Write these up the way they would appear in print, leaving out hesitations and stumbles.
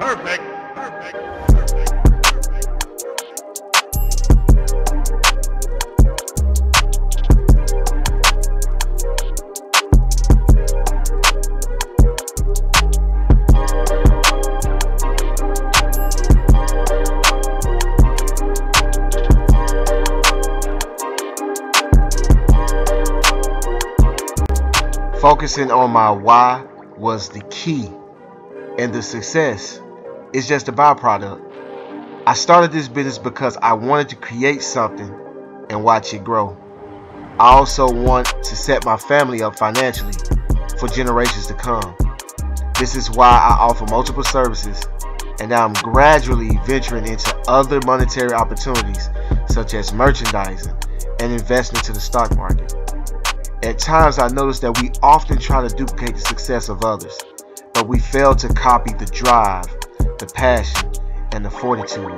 Perfect. Perfect. Focusing on my why was the key, and the success is just a byproduct. I started this business because I wanted to create something and watch it grow. I also want to set my family up financially for generations to come. This is why I offer multiple services, and now I'm gradually venturing into other monetary opportunities such as merchandising and investment to the stock market. At times I notice that we often try to duplicate the success of others, but we fail to copy the drive, the passion, and the fortitude.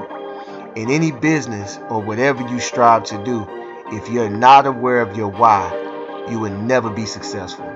In any business or whatever you strive to do, if you're not aware of your why, you will never be successful.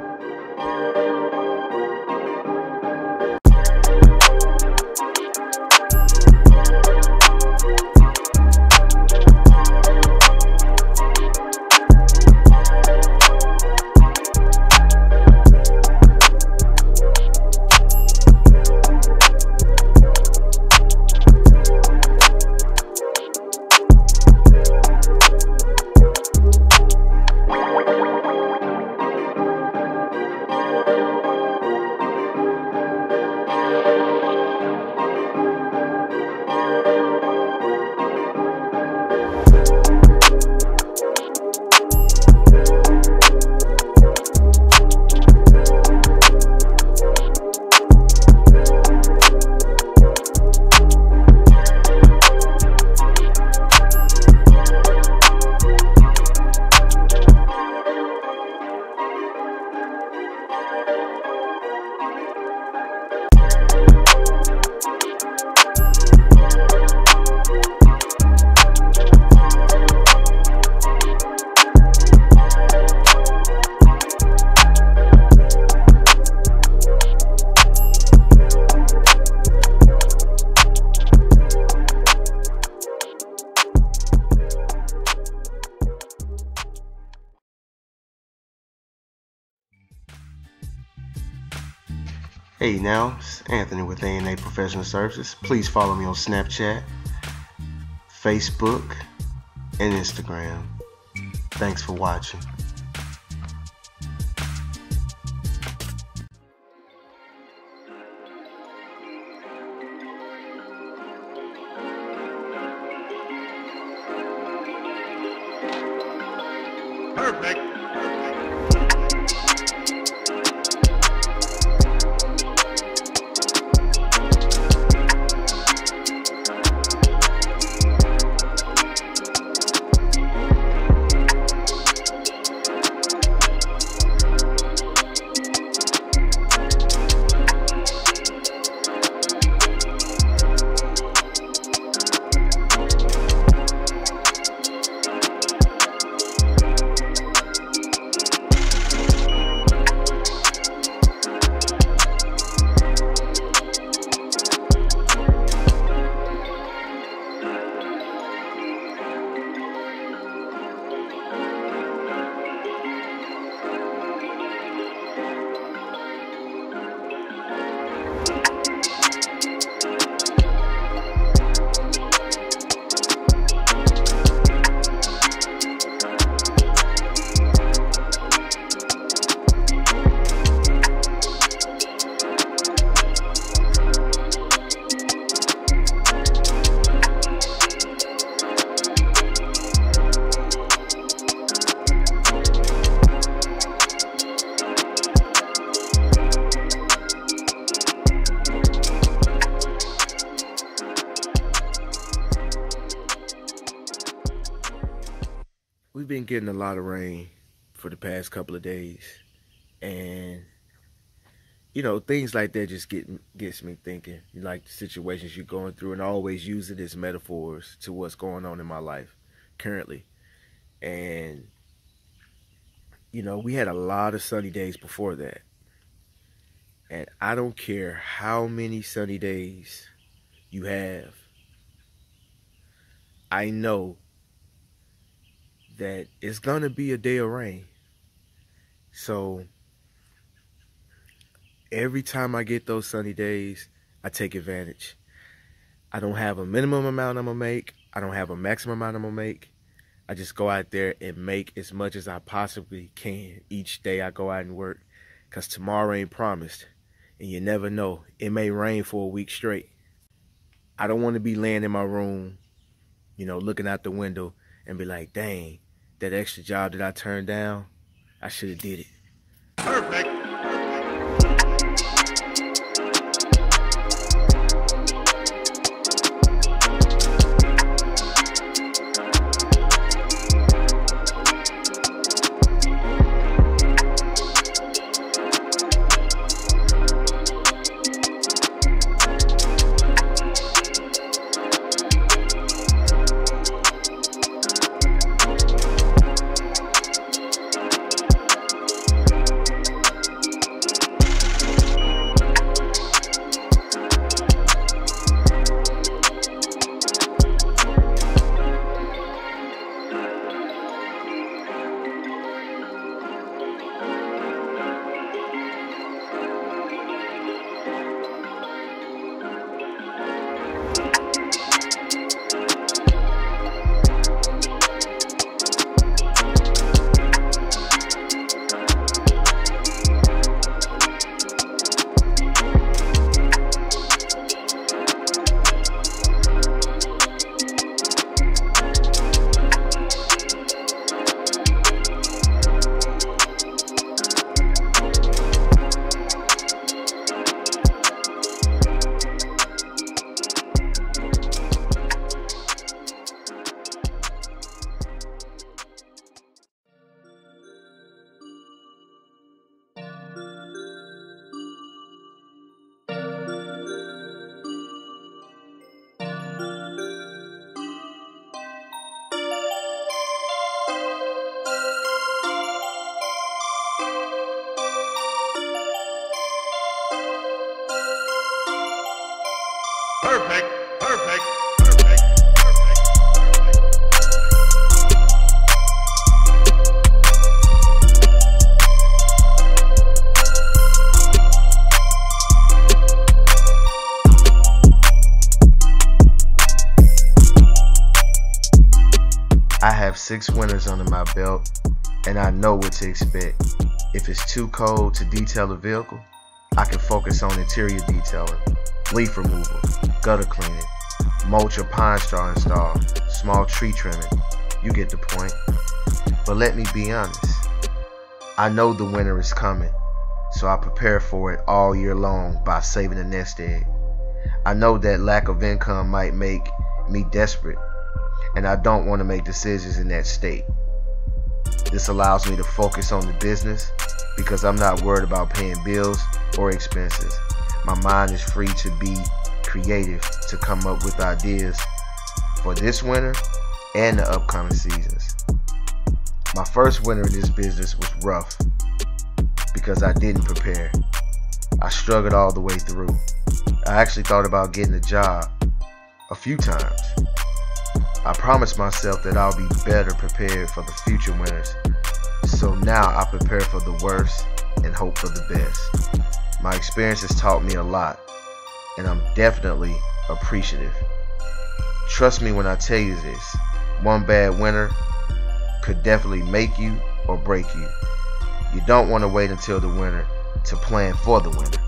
Hey now, it's Anthony with A&A Professional Services. Please follow me on Snapchat, Facebook, and Instagram. Thanks for watching. Perfect. We've been getting a lot of rain for the past couple of days, and things like that just gets me thinking, like the situations you're going through, and I always use it as metaphors to what's going on in my life currently. And we had a lot of sunny days before that, and I don't care how many sunny days you have. I know that it's gonna be a day of rain. So every time I get those sunny days, I take advantage. I don't have a minimum amount I'm gonna make. I don't have a maximum amount I'm gonna make. I just go out there and make as much as I possibly can each day I go out and work. Because tomorrow ain't promised. And you never know. It may rain for a week straight. I don't want to be laying in my room, you know, looking out the window and be like, dang, that extra job that I turned down, I should have did it. Perfect. Perfect, perfect, perfect, I have 6 winters under my belt, and I know what to expect. If it's too cold to detail a vehicle, I can focus on interior detailing, leaf removal, gutter cleaning, mulch or pine straw install, small tree trimming. You get the point. But let me be honest. I know the winter is coming, so I prepare for it all year long by saving a nest egg. I know that lack of income might make me desperate, and I don't want to make decisions in that state. This allows me to focus on the business because I'm not worried about paying bills or expenses. My mind is free to be creative, to come up with ideas for this winter and the upcoming seasons. My first winter in this business was rough because I didn't prepare. I struggled all the way through. I actually thought about getting a job a few times. I promised myself that I'll be better prepared for the future winters. So now I prepare for the worst and hope for the best. My experience has taught me a lot, and I'm definitely appreciative. Trust me when I tell you this, one bad winter could definitely make you or break you. You don't want to wait until the winter to plan for the winter.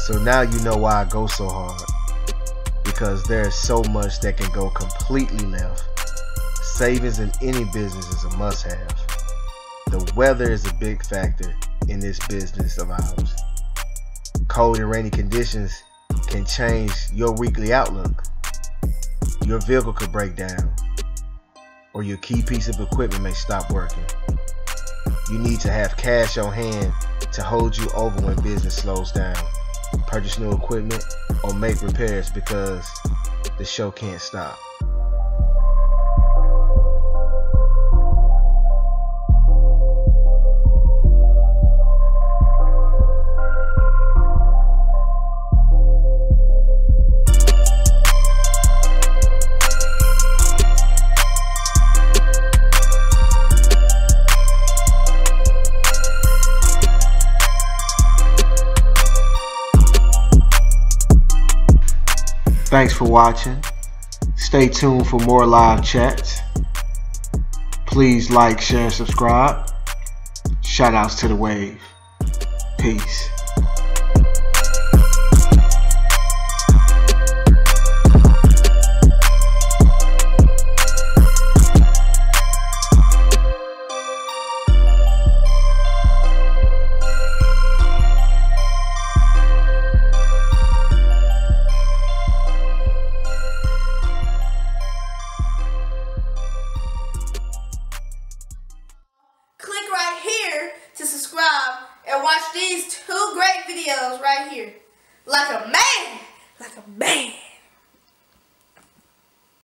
So now you know why I go so hard, because there's so much that can go completely left. Savings in any business is a must-have. The weather is a big factor in this business of ours. Cold and rainy conditions can change your weekly outlook. Your vehicle could break down, or your key piece of equipment may stop working. You need to have cash on hand to hold you over when business slows down. Purchase new equipment or make repairs because the show can't stop. Thanks for watching. Stay tuned for more live chats. Please like, share, and subscribe. Shout outs to the wave. Peace. Click right here to subscribe and watch these 2 great videos right here. Like a man.